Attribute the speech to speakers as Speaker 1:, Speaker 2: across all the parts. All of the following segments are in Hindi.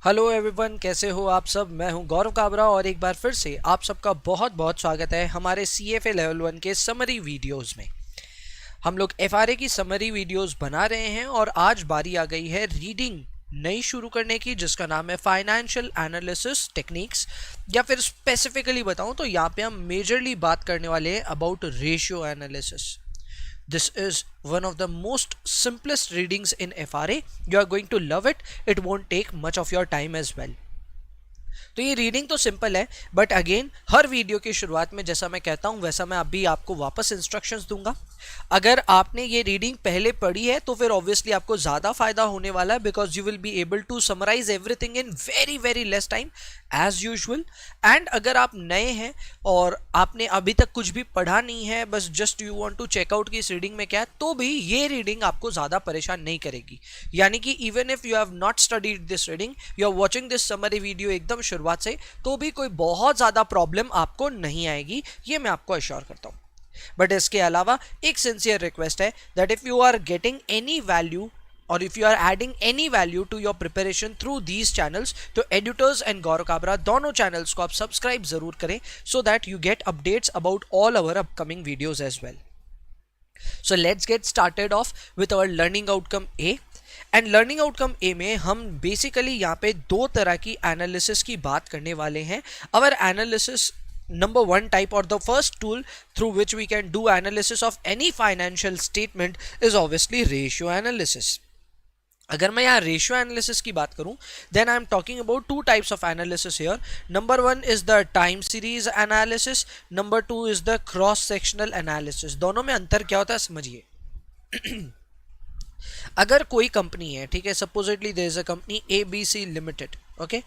Speaker 1: हेलो एवरीवन, कैसे हो आप सब। मैं हूं गौरव काबरा और एक बार फिर से आप सबका बहुत बहुत स्वागत है हमारे CFA लेवल 1 के समरी वीडियोस में। हम लोग FRA की समरी वीडियोस बना रहे हैं और आज बारी आ गई है रीडिंग नई शुरू करने की, जिसका नाम है फाइनेंशियल एनालिसिस टेक्निक्स, या फिर स्पेसिफिकली बताऊं तो यहाँ पे हम मेजरली बात करने वाले हैं about ratio analysis. This is one of the most simplest readings in FRA. You are going to love it. It won't take much of your time as well. तो ये रीडिंग तो सिंपल है, बट अगेन हर वीडियो की शुरुआत में जैसा मैं कहता हूँ वैसा मैं अभी आपको वापस इंस्ट्रक्शंस दूंगा। अगर आपने ये रीडिंग पहले पढ़ी है तो फिर ऑब्वियसली आपको ज़्यादा फायदा होने वाला है, because you will be able to summarise everything in very very less time as usual. And अगर आप नए हैं और आपने अभी तक कुछ भी पढ़ा नहीं है, बस just you want to checkout कि इस रीडिंग में क्या है, तो भी ये रीडिंग आपको ज़्यादा परेशान नहीं करेगी। यानी कि even if you have not studied this reading, you are watching this summary video एकदम शुरुआत से, तो भी कोई बहुत ज़्यादा प्रॉब्लम आपको नहीं आएगी, ये मैं आपको अश्योर करता हूँ। बट इसके अलावा एक सिंसियर रिक्वेस्ट है that if you are getting any value और if you are adding any value to your preparation through these channels, तो एडिटर्स एंड गौरव काबरा दोनों चैनल्स को आप सब्सक्राइब जरूर करें, so that you get updates about all our upcoming videos as well. So let's get started off with our learning outcome A. And learning outcome A में हम बेसिकली यहाँ पे दो तरह की एनालिसिस की बात करने वाले हैं। अवर analysis number one type, or the first tool through which we can do analysis of any financial statement, is obviously ratio analysis. अगर मैं यहाँ रेशियो एनालिसिस की बात करूं, then I am talking about two types of analysis here. Number one is the time series analysis, number two is the cross sectional analysis. दोनों में अंतर क्या होता है समझिए। अगर कोई कंपनी है, ठीक है, supposedly there is a company ABC limited, okay.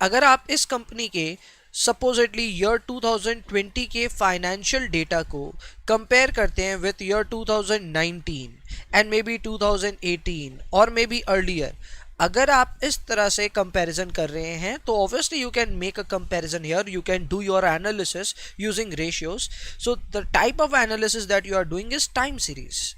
Speaker 1: अगर आप इस कंपनी के सपोजिटली ईयर 2020 के फाइनेंशियल डेटा को कंपेयर करते हैं with year 2019 and may be 2018 और मे बी अर्लियर, अगर आप इस तरह से कंपैरिजन कर रहे हैं तो obviously you can make a comparison here, you can do your analysis using ratios. So the type of analysis that you are doing is time series.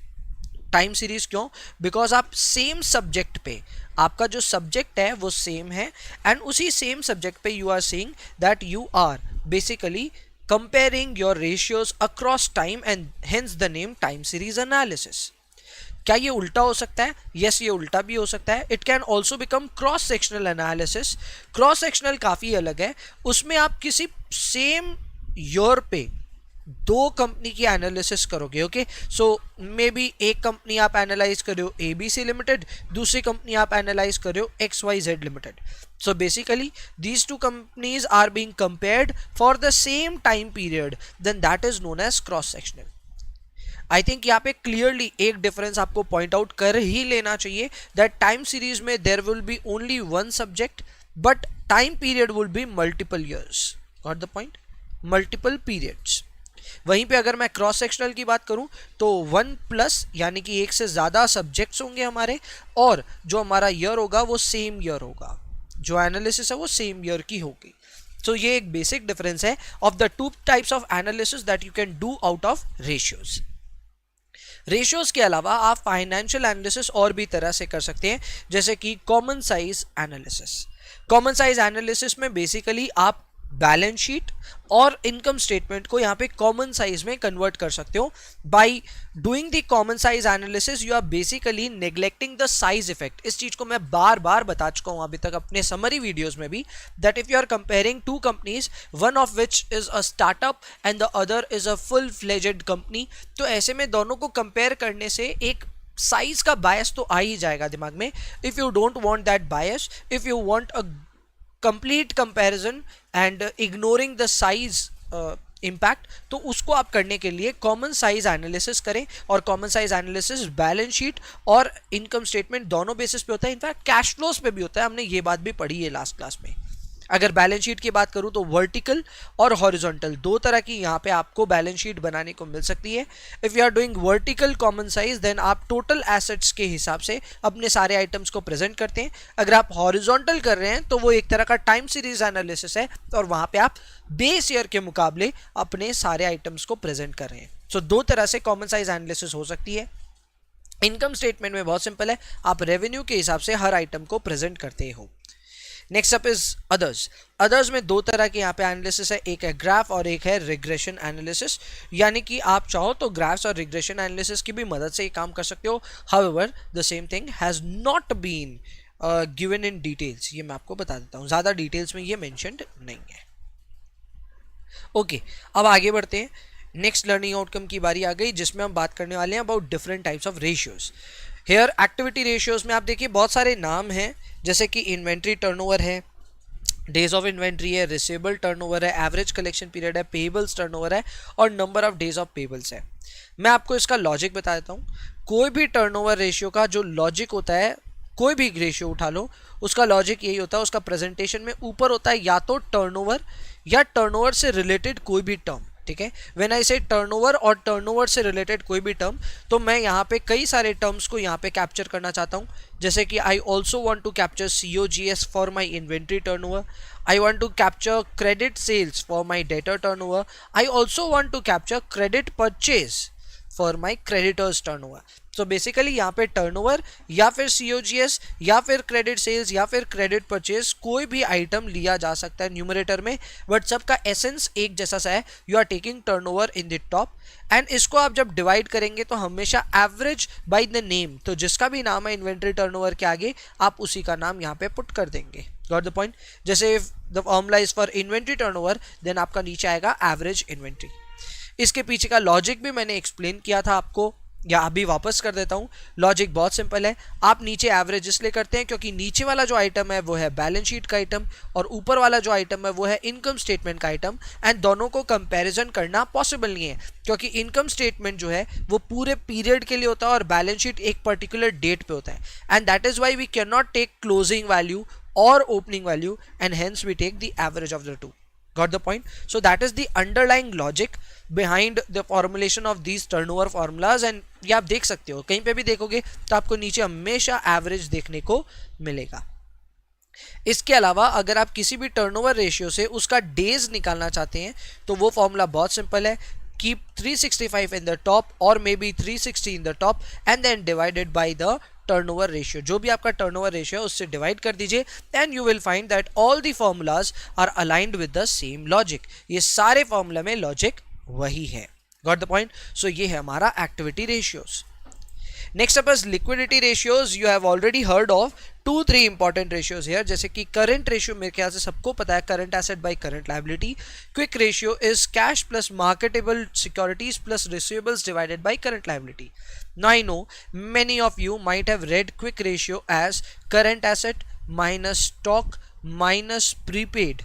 Speaker 1: Time series क्यों? बिकॉज आप सेम सब्जेक्ट पे, आपका जो सब्जेक्ट है वो सेम है, एंड उसी सेम सब्जेक्ट पे you are seeing that you are basically comparing your ratios across time, and hence the name time series analysis. क्या ये उल्टा हो सकता है? यस, ये उल्टा भी हो सकता है। It can also become cross sectional analysis. Cross sectional काफ़ी अलग है, उसमें आप किसी सेम ईयर पे दो कंपनी की एनालिसिस करोगे, ओके। सो मे बी एक कंपनी आप एनालाइज कर रहे हो ABC लिमिटेड, दूसरी कंपनी आप एनालाइज कर रहे हो XYZ limited. So basically these two companies are being compared for the same time period, then that is known as cross sectional. I think यहाँ पे क्लियरली एक डिफरेंस आपको पॉइंट आउट कर ही लेना चाहिए, दैट टाइम सीरीज में there will be only one subject, but time period will be multiple years. Got the point? Multiple periods. वहीं पे अगर मैं क्रॉस सेक्शनल की बात करूं तो 1+ यानी कि एक से ज़्यादा सब्जेक्ट्स होंगे हमारे, और जो हमारा ईयर होगा वो सेम ईयर होगा, जो एनालिसिस है वो सेम ईयर की होगी। तो ये एक बेसिक डिफरेंस है of the to types of analysis that you can do out of ratios. Ratios के अलावा आप फाइनेंशियल एनालिसिस और भी तरह से कर सकते हैं, जैसे कि common size analysis. Common size analysis में बेसिकली आप बैलेंस शीट और इनकम स्टेटमेंट को यहाँ पे कॉमन साइज में कन्वर्ट कर सकते हो। By doing the common size analysis you are basically neglecting the size effect. इस चीज को मैं बार बार बता चुका हूँ अभी तक अपने समरी वीडियोस में भी, that if you are comparing two companies, one of which is a startup and the other is a full fledged company, तो ऐसे में दोनों को कंपेयर करने से एक साइज का बायस तो आ ही जाएगा दिमाग में। If you don't want that bias, if you want a complete comparison and ignoring the size impact, तो उसको आप करने के लिए कॉमन साइज एनालिसिस करें। और common size analysis balance sheet और इनकम स्टेटमेंट दोनों बेसिस पे होता है, इनफैक्ट कैश फ्लोज पे भी होता है, हमने ये बात भी पढ़ी है लास्ट क्लास में। अगर बैलेंस शीट की बात करूं तो वर्टिकल और हॉरिजॉन्टल दो तरह की यहाँ पे आपको बैलेंस शीट बनाने को मिल सकती है। If you are doing vertical common size, then आप टोटल एसेट्स के हिसाब से अपने सारे आइटम्स को प्रेजेंट करते हैं। अगर आप हॉरिजॉन्टल कर रहे हैं तो वो एक तरह का टाइम सीरीज एनालिसिस है, और वहाँ पे आप बेस ईयर के मुकाबले अपने सारे आइटम्स को प्रेजेंट कर रहे हैं। सो दो तरह से कॉमन साइज एनालिसिस हो सकती है। इनकम स्टेटमेंट में बहुत सिंपल है, आप रेवेन्यू के हिसाब से हर आइटम को प्रेजेंट करते हो। Next up is others. Others में दो तरह के यहाँ पे एनालिसिस है, एक है ग्राफ और एक है रिग्रेशन एनालिसिस। यानी कि आप चाहो तो ग्राफ्स और रिग्रेशन एनालिसिस की भी मदद से ये काम कर सकते हो। However the same thing has not been given in details, ये मैं आपको बता देता हूँ, ज़्यादा डिटेल्स में ये मेंशन्ड नहीं है। ओके, अब आगे बढ़ते हैं। नेक्स्ट लर्निंग आउटकम की बारी आ गई, जिसमें हम बात करने वाले हैं about different types of ratios. Here activity ratios में आप देखिए बहुत सारे नाम हैं, जैसे कि इन्वेंट्री टर्नओवर है, डेज ऑफ इन्वेंट्री है, रिसीवेबल टर्नओवर है, एवरेज कलेक्शन पीरियड है, पेबल्स टर्नओवर है और number of days of payables है। मैं आपको इसका लॉजिक बता देता हूँ। कोई भी टर्नओवर रेशियो का जो लॉजिक होता है, कोई भी रेशियो उठा लो, उसका लॉजिक यही होता है, उसका प्रेजेंटेशन में ऊपर होता है या तो टर्नओवर या टर्नओवर से रिलेटेड कोई भी टर्म। ठीक है, व्हेन आई से टर्नओवर और टर्नओवर से रिलेटेड कोई भी टर्म, तो मैं यहाँ पे कई सारे टर्म्स को यहाँ पे कैप्चर करना चाहता हूँ। जैसे कि I also want to capture COGS for my inventory turnover, I want to capture credit sales for my debtor turnover, I also want to capture credit purchase for my creditors turnover. तो बेसिकली यहाँ पे टर्नओवर या फिर COGS या फिर क्रेडिट सेल्स या फिर क्रेडिट परचेज कोई भी आइटम लिया जा सकता है न्यूमरेटर में, बट सबका एसेंस एक जैसा सा है। You are taking turnover in the top and इसको आप जब डिवाइड करेंगे तो हमेशा एवरेज बाय द नेम, तो जिसका भी नाम है इन्वेंट्री टर्नओवर के आगे आप उसी का नाम यहाँ पे पुट कर देंगे। Got the point. जैसे the formula is for inventory turnover, then आपका नीचे आएगा एवरेज इन्वेंट्री। इसके पीछे का लॉजिक भी मैंने एक्सप्लेन किया था आपको, या अभी वापस कर देता हूँ। लॉजिक बहुत सिंपल है, आप नीचे एवरेज इसलिए करते हैं क्योंकि नीचे वाला जो आइटम है वो है बैलेंस शीट का आइटम और ऊपर वाला जो आइटम है वो है इनकम स्टेटमेंट का आइटम, एंड दोनों को कंपैरिजन करना पॉसिबल नहीं है क्योंकि इनकम स्टेटमेंट जो है वो पूरे पीरियड के लिए होता है और बैलेंस शीट एक पर्टिकुलर डेट पे होता है, and that is why we can not take closing value और opening value, and hence we take the average of the two. Got the point? So that is the underlying logic behind the formulation of these turnover formulas, and ये आप देख सकते हो, कहीं पे भी देखोगे तो आपको नीचे हमेशा एवरेज देखने को मिलेगा। इसके अलावा अगर आप किसी भी टर्नओवर रेशियो से उसका डेज निकालना चाहते हैं तो वो फॉर्मूला बहुत सिंपल है, keep 365 in the top or maybe 360 in the top and then divided by the turnover ratio. जो भी आपका टर्नओवर रेशियो है उससे डिवाइड कर दीजिए and you will find that all the formulas are aligned with the same logic. ये सारे फॉर्मूला में लॉजिक वही है। Got the point? सो ये है हमारा activity ratios. Next up is liquidity ratios. You have already heard of 2-3 important ratios here, जैसे कि करंट रेशियो मेरे ख्याल से सबको पता है, current asset by current liability. Quick ratio is cash plus marketable securities plus receivables divided by current liability. Now I know many of you might have read quick ratio as current asset minus stock minus prepaid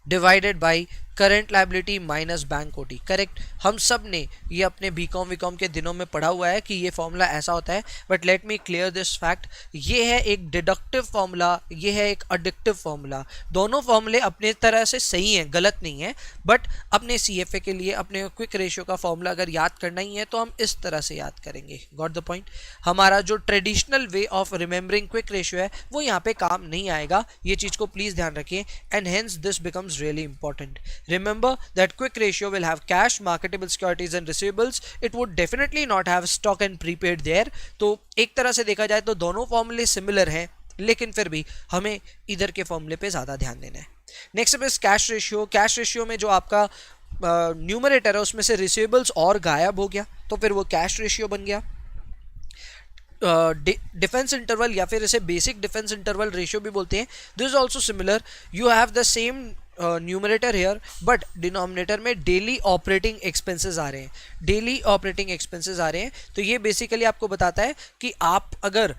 Speaker 1: divided by current liability minus bank OT. Correct, हम सब ने ये अपने बीकॉम वीकॉम के दिनों में पढ़ा हुआ है कि ये फॉर्मूला ऐसा होता है, but let me clear this fact. ये है एक डिडक्टिव फॉर्मूला, ये है एक एडिक्टिव फॉर्मूला। दोनों फॉर्मूले अपने तरह से सही हैं, गलत नहीं है, बट अपने CFA के लिए अपने क्विक रेशियो का फॉर्मूला अगर याद करना ही है तो हम इस तरह से याद करेंगे। Got the point? हमारा जो traditional way of remembering quick ratio है वो यहाँ पे काम नहीं आएगा, ये चीज़ को प्लीज़ ध्यान रखिए, and hence this becomes really important. Remember that quick ratio will have cash, marketable securities and receivables. It would definitely not have stock and prepaid there. तो एक तरह से देखा जाए तो दोनों फॉर्मूले सिमिलर हैं, लेकिन फिर भी हमें इधर के फॉर्मूले पे ज़्यादा ध्यान देना है। Next is cash ratio. Cash ratio में जो आपका न्यूमरेटर है उसमें से रिसीवेबल्स और गायब हो गया तो फिर वो कैश रेशियो बन गया। डिफेंस इंटरवल या फिर इसे बेसिक डिफेंस इंटरवल रेशियो भी बोलते हैं। This is also similar, you have the same numerator here but denominator में डेली ऑपरेटिंग एक्सपेंसेस आ रहे हैं, डेली ऑपरेटिंग एक्सपेंसेस आ रहे हैं। तो ये बेसिकली आपको बताता है कि आप अगर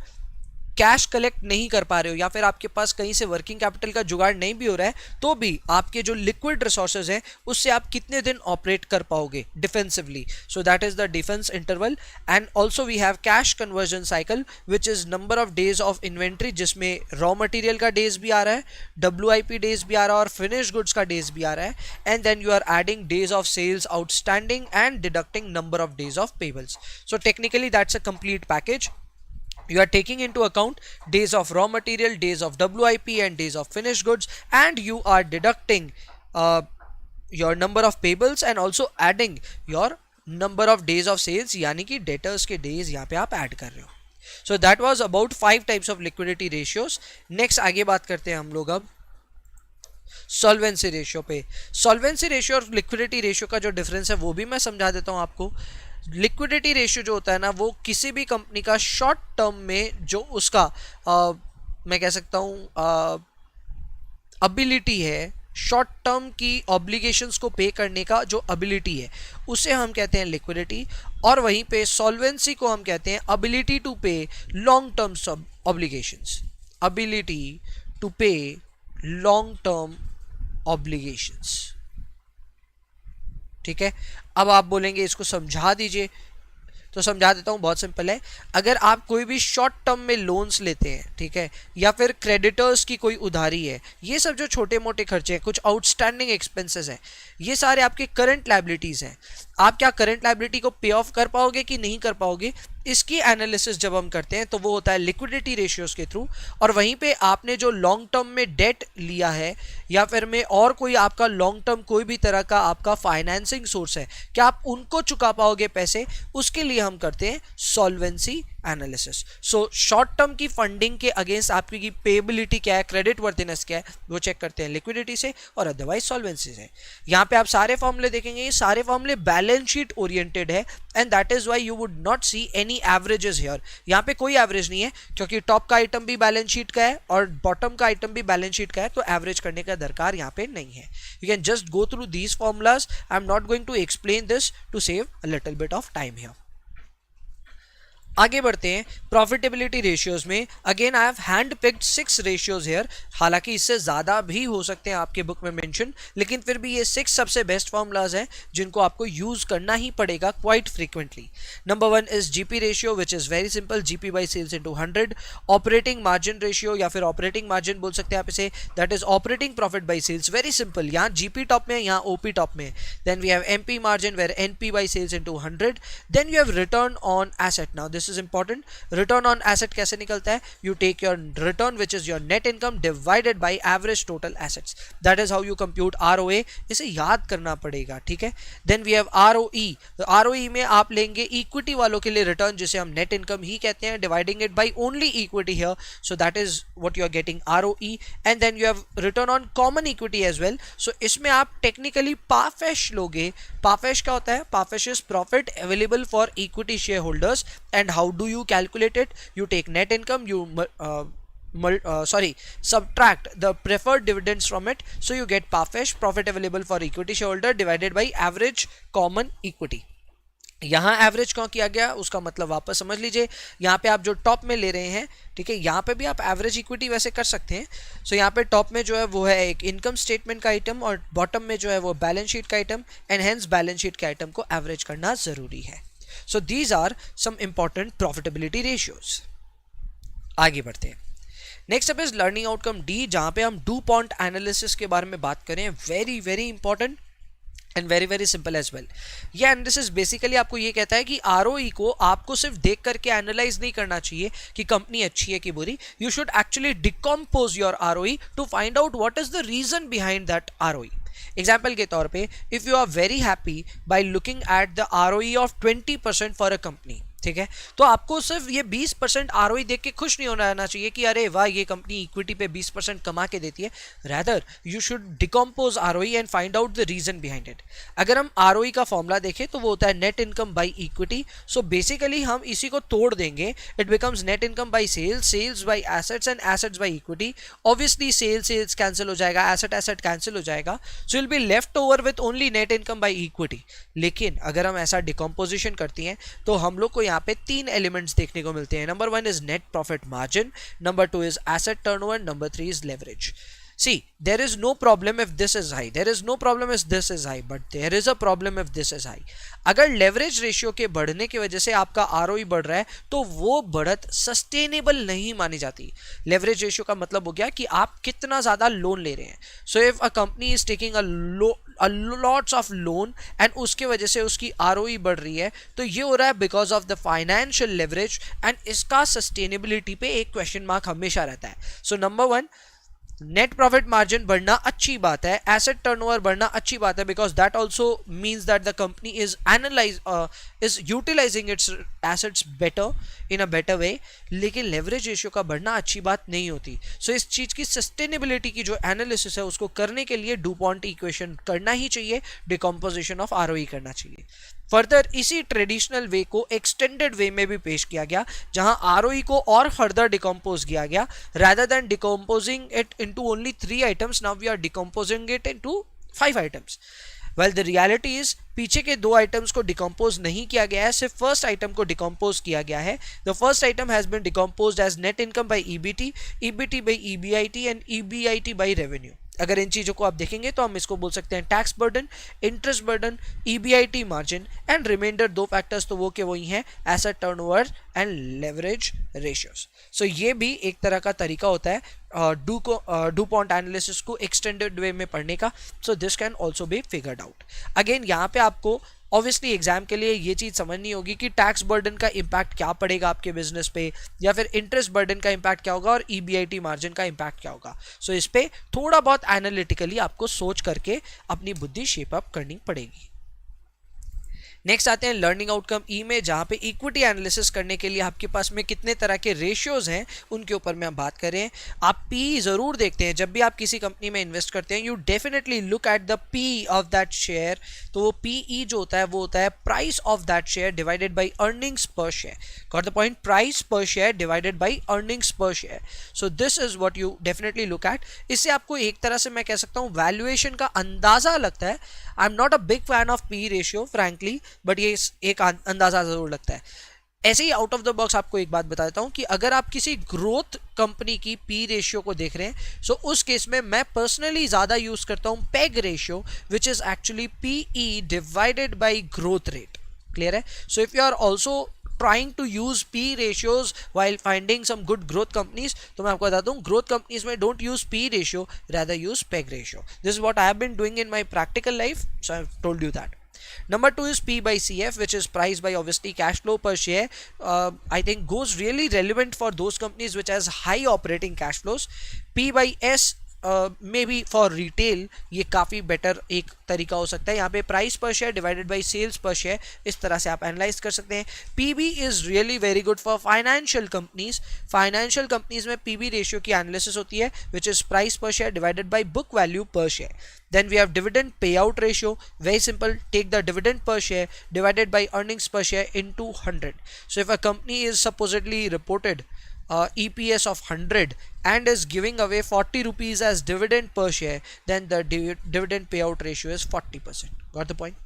Speaker 1: कैश कलेक्ट नहीं कर पा रहे हो या फिर आपके पास कहीं से वर्किंग कैपिटल का जुगाड़ नहीं भी हो रहा है तो भी आपके जो लिक्विड रिसोर्सेज हैं उससे आप कितने दिन ऑपरेट कर पाओगे defensively. So that is the defence interval. And also we have cash conversion cycle which is number of days of inventory, जिसमें रॉ मटेरियल का डेज भी आ रहा है, WIP डेज भी आ रहा है और फिनिश गुड्स का डेज भी आ रहा है, and then you are adding days of sales outstanding and deducting number of days of payables. So technically that's a complete package. You are taking into account days of raw material, days of WIP and days of finished goods, and you are deducting your number of payables and also adding your number of days of sales, यानी कि debtors के days यहाँ पे आप add कर रहे हो। So that was about 5 types of liquidity ratios. Next आगे बात करते हैं हम लोग अब सॉल्वेंसी रेशियो पे। सॉल्वेंसी रेशियो और लिक्विडिटी रेशियो का जो डिफरेंस है वो भी मैं समझा देता हूं आपको। लिक्विडिटी रेशियो जो होता है ना, वो किसी भी कंपनी का शॉर्ट टर्म में जो उसका मैं कह सकता हूं एबिलिटी है, शॉर्ट टर्म की ऑब्लिगेशंस को पे करने का जो एबिलिटी है, उसे हम कहते हैं लिक्विडिटी। और वहीं पे सॉल्वेंसी को हम कहते हैं ability to pay long term obligations, ability to pay long term obligations. ठीक है, अब आप बोलेंगे इसको समझा दीजिए, तो समझा देता हूं। बहुत सिंपल है। अगर आप कोई भी शॉर्ट टर्म में लोन्स लेते हैं, ठीक है, या फिर क्रेडिटर्स की कोई उधारी है, ये सब जो छोटे मोटे खर्चे हैं, कुछ आउटस्टैंडिंग एक्सपेंसेस हैं, ये सारे आपके करंट लायबिलिटीज हैं। आप क्या करंट लायबिलिटी को पे ऑफ कर पाओगे कि नहीं कर पाओगे, इसकी एनालिसिस जब हम करते हैं तो वो होता है लिक्विडिटी रेशियोज के थ्रू। और वहीं पे आपने जो लॉन्ग टर्म में डेट लिया है या फिर में और कोई आपका लॉन्ग टर्म कोई भी तरह का आपका फाइनेंसिंग सोर्स है, क्या आप उनको चुका पाओगे पैसे, उसके लिए हम करते हैं solvency analysis. So short term की फंडिंग के अगेंस्ट आपकी पेएबिलिटी क्या है, क्रेडिट वर्थिनेस क्या है, वो चेक करते हैं लिक्विडिटी से और अदरवाइज सॉल्वेंसी से। यहाँ पे आप सारे फॉर्मूले देखेंगे, ये सारे फॉर्मूले बैलेंस शीट ओरिएंटेड है and that is why you would not see any averages here. यहाँ पे कोई एवरेज नहीं है क्योंकि टॉप का आइटम भी बैलेंस शीट का है और बॉटम का आइटम भी बैलेंस शीट का है, तो एवरेज करने का दरकार यहाँ पे नहीं है। You can just go through these formulas. I am not going to explain this to save a little bit of time here. आगे बढ़ते हैं प्रॉफिटेबिलिटी रेशियोज में। Again I have hand picked 6 ratios here, हालांकि इससे ज़्यादा भी हो सकते हैं आपके बुक में मेंशन, लेकिन फिर भी ये 6 सबसे बेस्ट फॉर्मूलाज हैं जिनको आपको यूज़ करना ही पड़ेगा quite frequently. Number 1 is GP ratio which is very simple, GP by sales into 100। Operating margin ratio या फिर ऑपरेटिंग मार्जिन बोल सकते हैं आप इसे, that is operating profit by sales. Very simple, यहाँ जीपी टॉप में, यहाँ ओपी टॉप में। Then we have MP margin where NP by sales into 100। Then you have return on asset. Now this is important, return on asset कैसे निकलता है, you take your return which is your net income divided by average total assets, that is how you compute ROA. इसे याद करना पड़ेगा, ठीक है। Then we have ROE. ROE में आप लेंगे इक्विटी वालों के लिए रिटर्न, जिसे हम नेट इनकम ही कहते हैं, dividing it by only equity here, so that is what you are getting ROE. And then you have return on common equity as well. So इसमें आप टेक्निकली पाफेश लोगे। पाफेश क्या होता है, पाफेश is profit available for equity share holders. And how do you calculate it, you take net income, you subtract the preferred dividends from it, so you get PAFES, profit available for equity shareholder, divided by average common equity। यहाँ एवरेज क्यों किया गया उसका मतलब वापस समझ लीजिए। यहाँ पे आप जो टॉप में ले रहे हैं, ठीक है, यहाँ पे भी आप एवरेज इक्विटी वैसे कर सकते हैं। सो यहाँ पे टॉप में जो है वो है एक इनकम स्टेटमेंट का आइटम और बॉटम में जो है वो बैलेंस शीट का item, and hence balance sheet के आइटम को एवरेज करना जरूरी है। So these are some important profitability ratios. आगे बढ़ते हैं। Next up is learning outcome D, जहां पे हम DuPont एनालिसिस के बारे में बात करें। Very very important and very very simple as well. ये एनालिसिस बेसिकली आपको ये कहता है कि आरओई को आपको सिर्फ देख करके एनालाइज नहीं करना चाहिए कि कंपनी अच्छी है कि बुरी। You should actually decompose your ROE to find out what is the reason behind that ROE. Example के तौर पे, if you are very happy by looking at the ROE of 20% for a company, ठीक है, तो आपको सिर्फ ये 20% आरओई देख के खुश नहीं होना रहना चाहिए कि अरे वाह ये कंपनी इक्विटी पे 20% कमा के देती है। Rather you should decompose ROE and find out the reason behind it. अगर हम आरओई का फॉर्मूला देखें तो वो होता है net income by equity. So basically हम इसी को तोड़ देंगे, it becomes net income by sales, sales by assets and assets by equity. Obviously sales cancel हो जाएगा, एसेट कैंसिल हो जाएगा, so will be left over with only net income by equity. लेकिन अगर हम ऐसा डिकम्पोजिशन करती हैं तो हम लोग को यहाँ पे 3 एलिमेंट्स देखने को मिलते हैं। Number 1 is net profit margin, number 2 is asset turnover, number 3 is leverage. See, there is no problem if this is high, there is no problem if this is high, but there is a problem if this is high। अगर लेवरेज रेशियो के बढ़ने की वजह से आपका आरओई बढ़ रहा है तो वो बढ़त सस्टेनेबल नहीं मानी जाती। लेवरेज रेशियो का मतलब हो गया कि आप कितना ज्यादा लोन ले रहे हैं। So if a company is taking a lots of loan and उसके वजह से उसकी आरओई बढ़ रही है, तो ये हो रहा है because of the financial leverage, and इसका सस्टेनेबिलिटी पे एक क्वेश्चन मार्क हमेशा रहता है। So number 1, net profit margin बढ़ना अच्छी बात है, एसेट टर्नओवर बढ़ना अच्छी बात है, because that also means that the company is utilizing its assets better in a better way. लेकिन लेवरेज रेशियो का बढ़ना अच्छी बात नहीं होती. सो इस चीज की सस्टेनेबिलिटी की जो एनालिसिस है उसको करने के लिए डुपॉन्ट इक्वेशन करना ही चाहिए, डिकम्पोजिशन ऑफ आरओई करना चाहिए. फर्दर इसी ट्रेडिशनल वे को एक्सटेंडेड वे में भी पेश किया गया, जहां आरओई को और फर्दर डिकम्पोज किया गया. rather than decomposing it into only 3 items, now we are decomposing it into 5 items. well the reality is पीछे के 2 आइटम्स को डिकम्पोज नहीं किया गया है, सिर्फ फर्स्ट आइटम को डिकम्पोज किया गया है. The first item has been decomposed as net income by EBT, EBT by EBIT and EBIT by revenue. अगर इन चीजों को आप देखेंगे तो हम इसको बोल सकते हैं tax burden, interest burden, EBIT margin and reminder 2 factors तो वो के वही हैं, asset turnover and leverage ratios. So ये भी एक तरह का तरीका होता है डुपॉन्ट एनालिसिस को एक्सटेंडेड वे में पढ़ने का. So this can also be figured out. Again यहाँ पे आपको ऑब्वियसली एग्जाम के लिए ये चीज़ समझनी होगी कि टैक्स बर्डन का इम्पैक्ट क्या पड़ेगा आपके बिजनेस पे, या फिर इंटरेस्ट बर्डन का इम्पैक्ट क्या होगा और ईबीआईटी मार्जिन का इम्पैक्ट क्या होगा. सो इस पे थोड़ा बहुत एनालिटिकली आपको सोच करके अपनी बुद्धि शेप अप करनी पड़ेगी. नेक्स्ट आते हैं लर्निंग आउटकम ई में, जहाँ पे इक्विटी एनालिसिस करने के लिए आपके पास में कितने तरह के रेशियोज हैं उनके ऊपर में हम बात करें. आप पी जरूर देखते हैं जब भी आप किसी कंपनी में इन्वेस्ट करते हैं. You definitely look at the P of that share. तो वो पीई जो होता है वो होता है price of that share divided by earnings per share. Got the point? Price per share divided by earnings per share. So this is what you definitely look at. इससे आपको एक तरह से मैं कह सकता हूँ वैल्यूएशन का अंदाजा लगता है. आई am not a big fan of P ratio frankly, but ये एक अंदाजा जरूर लगता है. ऐसे ही आउट ऑफ द बॉक्स आपको एक बात बता देता हूं कि अगर आप किसी ग्रोथ कंपनी की पी रेशियो को देख रहे हैं, सो उस केस में मैं पर्सनली ज्यादा यूज करता हूं PEG ratio, which is actually PE divided by growth rate. Clear है? So if you are also trying to use P ratios while finding some good growth companies, तो मैं आपको बताता हूँ growth companies में don't use P ratio, rather use PEG ratio. This is what I have been doing in my practical life, so I have told you that. Number 2 is P by CF, which is price by obviously cash flow per share. I think goes really relevant for those companies which has high operating cash flows. P by S may be for retail ये काफ़ी बेटर एक तरीका हो सकता है. यहाँ पे price per share divided by sales per share, इस तरह से आप एनालाइज कर सकते हैं. PB is really very good for financial companies. Financial companies में पीबी रेशियो की एनालिसिस होती है, which is price per share divided by book value per share. Then we have dividend payout ratio. Very simple. Take the dividend per share divided by earnings per share into 100. So if a company is supposedly reported EPS of 100 and is giving away 40 rupees as dividend per share, then the dividend payout ratio is 40%. Got the point?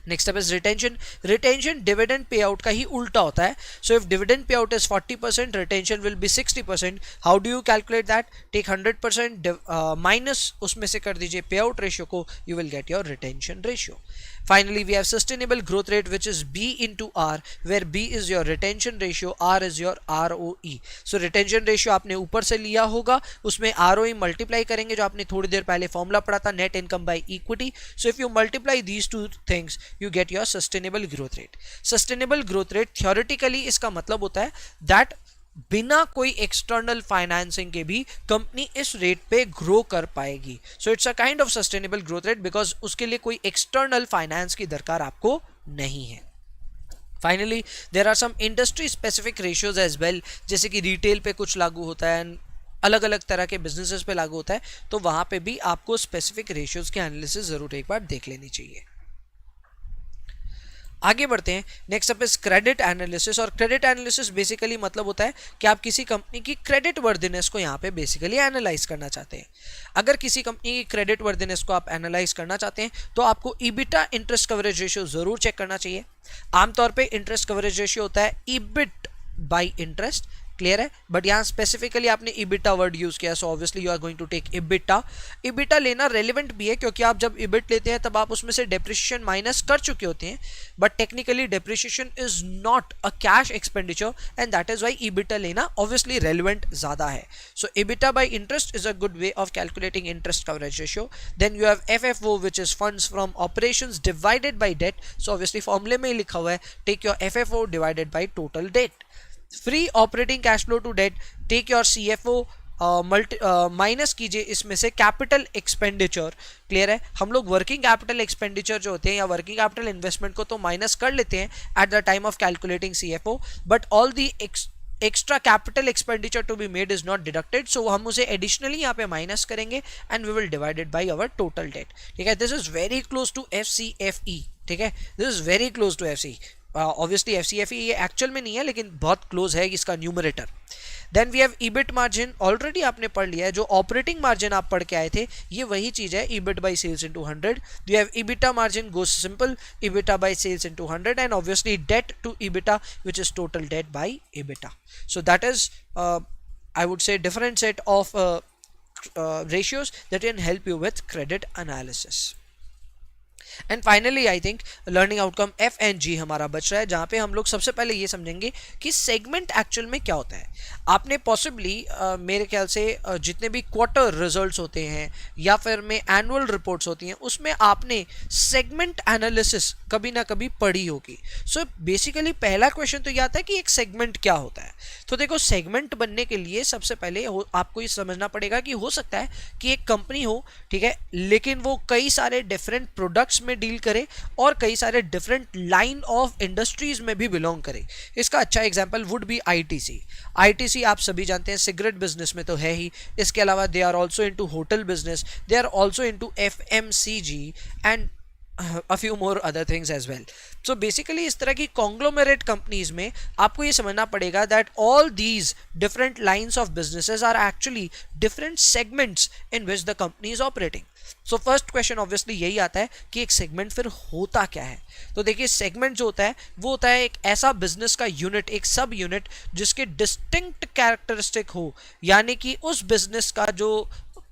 Speaker 1: Next up is retention. Retention dividend payout का ही उल्टा होता है. So if dividend payout is 40%, retention will be 60%. How do you calculate that? Take 100% minus उसमें से कर दीजिए पे आउट रेशियो को, you will get your retention ratio. Finally, we have sustainable growth rate, which is B into R, where B is your retention ratio, R is your ROE. So retention ratio आपने ऊपर से लिया होगा, उसमें ROE मल्टीप्लाई करेंगे जो आपने थोड़ी देर पहले फॉर्मूला पढ़ा था, net income by equity. So if you multiply these two things you get your sustainable growth rate. Sustainable growth rate theoretically इसका मतलब होता है that बिना कोई एक्सटर्नल फाइनेंसिंग के भी कंपनी इस रेट पे ग्रो कर पाएगी. So it's a kind of sustainable growth rate because उसके लिए कोई एक्सटर्नल फाइनेंस की दरकार आपको नहीं है. Finally there are some industry specific ratios as well, जैसे कि रिटेल पे कुछ लागू होता है, अलग अलग तरह के बिजनेसेस पे लागू होता है, तो वहां पे भी आपको स्पेसिफिक रेशियोज की एनालिसिस जरूर एक बार देख लेनी चाहिए. आगे बढ़ते हैं. Next up is credit analysis. और क्रेडिट एनालिसिस बेसिकली मतलब होता है कि आप किसी कंपनी की क्रेडिट वर्दिनेस को यहाँ पे बेसिकली एनालाइज करना चाहते हैं. अगर किसी कंपनी की क्रेडिट वर्दिनेस को आप एनालाइज करना चाहते हैं तो आपको ईबिटा इंटरेस्ट कवरेज रेशियो जरूर चेक करना चाहिए. आमतौर पे इंटरेस्ट कवरेज रेशियो होता है ईबिट बाई इंटरेस्ट. क्लियर है? बट यहाँ स्पेसिफिकली आपने इबिटा वर्ड यूज किया, so obviously you are going to take EBITDA. EBITDA लेना रेलिवेंट भी है क्योंकि आप जब इबिट लेते हैं तब आप उसमें से डेप्रिसिएशन माइनस कर चुके होते हैं, but technically depreciation is not a cash expenditure and that is why EBITDA लेना ऑब्वियसली रेलिवेंट ज्यादा है. So EBITDA by interest is a good way of calculating interest coverage ratio. Then you have FFO which is funds from operations divided by debt. So obviously फॉर्मूले में ही लिखा हुआ है take your FFO divided by total debt. Free operating cash flow to debt, take your CFO minus कीजिए इसमें से कैपिटल एक्सपेंडिचर। क्लियर है, हम लोग वर्किंग कैपिटल एक्सपेंडिचर जो होते हैं या वर्किंग कैपिटल इन्वेस्टमेंट को तो माइनस कर लेते हैं at the time of calculating CFO, but all the extra capital expenditure to be made is not deducted, so हम उसे एडिशनली यहाँ पे माइनस करेंगे and we will divided by our total debt. ठीक है, this is very close to FCFE। ठीक है, this is very close to FC। Obviously FCFE ये एक्चुअल में नहीं है लेकिन बहुत क्लोज है इसका numerator. Then we have EBIT margin, already आपने पढ़ लिया है, जो ऑपरेटिंग मार्जिन आप पढ़ के आए थे ये वही चीज है, EBIT by sales into 100। We have EBITDA margin goes simple, EBITDA by sales into 100 and obviously debt to EBITDA which is total debt by EBITDA। So that is I would say different set of ratios that can help you with credit analysis। And finally I think learning outcome F and G हमारा बच रहा है, जहां पे हम लोग सबसे पहले ये समझेंगे कि सेगमेंट एक्चुअल में क्या होता है। आपने पॉसिबली मेरे ख्याल से जितने भी क्वार्टर रिजल्ट्स होते हैं या फिर में एनुअल रिपोर्ट्स होती हैं उसमें आपने सेगमेंट एनालिसिस कभी ना कभी पढ़ी होगी। सो बेसिकली पहला क्वेश्चन तो ये आता है कि एक सेगमेंट क्या होता है। तो देखो, सेगमेंट बनने के लिए सबसे पहले आपको ये समझना पड़ेगा कि हो सकता है कि एक कंपनी हो, ठीक है, लेकिन वो कई सारे डिफरेंट प्रोडक्ट्स में डील करे और कई सारे डिफरेंट लाइन ऑफ इंडस्ट्रीज में भी बिलोंग करे। इसका अच्छा एग्जांपल वुड बी ITC आप सभी जानते हैं सिगरेट बिजनेस में तो है ही, इसके अलावा they are also into hotel business, they are also into FMCG and a few more other things as well। So basically इस तरह की conglomerate companies में आपको ये समझना पड़ेगा that all these different lines of businesses are actually different segments in which the company is operating। So first question obviously यही आता है कि एक segment फिर होता क्या है। तो देखिए, segment जो होता है वो होता है एक ऐसा business का यूनिट, एक सब यूनिट जिसके distinct characteristic हो, यानी कि उस business का जो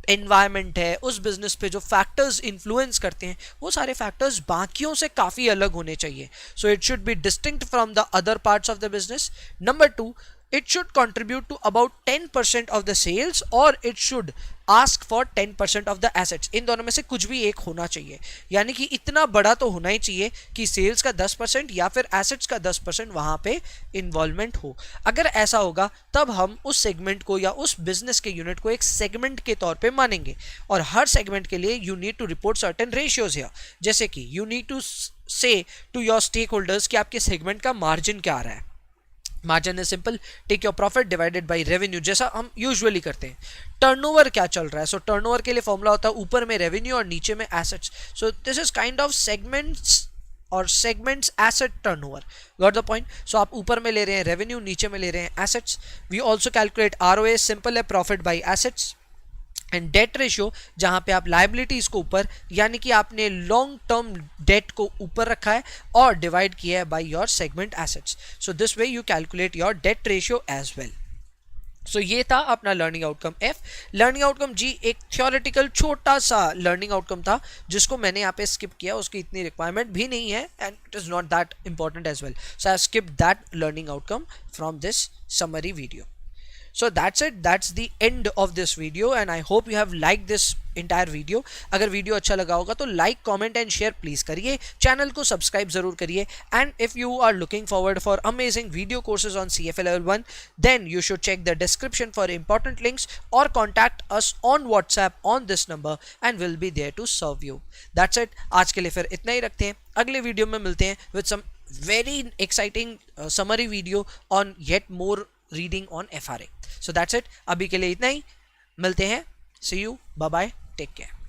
Speaker 1: एनवायरमेंट है, उस बिजनेस पे जो फैक्टर्स इन्फ्लुएंस करते हैं वो सारे फैक्टर्स बाकियों से काफी अलग होने चाहिए। So it should be distinct from the other parts of the business. Number 2, it should contribute to about 10% of the sales or it should ask for 10% of the assets। इन दोनों में से कुछ भी एक होना चाहिए, यानी कि इतना बड़ा तो होना ही चाहिए कि सेल्स का 10% या फिर एसेट्स का 10% वहां पे इन्वॉल्वमेंट हो। अगर ऐसा होगा तब हम उस सेगमेंट को या उस बिजनेस के यूनिट को एक सेगमेंट के तौर पे मानेंगे। और हर सेगमेंट के लिए you need to report certain ratios here, जैसे कि you need to say to your stakeholders कि आपके सेगमेंट का मार्जिन क्या आ रहा है। Margin is simple, take your profit divided by revenue, जैसा हम यूजुअली करते हैं। टर्नओवर क्या चल रहा है, सो टर्नओवर के लिए फॉर्मूला होता है ऊपर में रेवेन्यू और नीचे में assets. So this is kind of segments और segments asset turnover, got the point. सो आप ऊपर में ले रहे हैं रेवेन्यू, नीचे में ले रहे हैं assets. We also calculate ROA, simple है, profit by assets. And debt ratio, जहां पे आप लाइबिलिटीज को ऊपर यानी कि आपने लॉन्ग टर्म डेट को ऊपर रखा है और डिवाइड किया है by your segment assets. So this way you calculate your debt ratio as well. So ये था अपना learning outcome F। Learning outcome G एक थ्योरेटिकल छोटा सा लर्निंग आउटकम था जिसको मैंने यहाँ पे स्किप किया, उसकी इतनी रिक्वायरमेंट भी नहीं है and it is not that important as well. So I skip that learning outcome from this summary video. So that's it, that's the end of this video and I hope you have liked this entire video। अगर वीडियो अच्छा लगा होगा तो like, comment and share please करिए, चैनल को सब्सक्राइब जरूर करिए। And if you are looking forward for amazing video courses on CFA Level 1 then you should check the description for important links or contact us on WhatsApp on this number and we'll be there to serve you। That's it, आज के लिए फिर इतना ही रखते हैं, अगले वीडियो में मिलते हैं with some very exciting summary video on yet more reading on FRA। So that's it, अभी के लिए इतना ही, मिलते हैं, see you, bye bye, take care।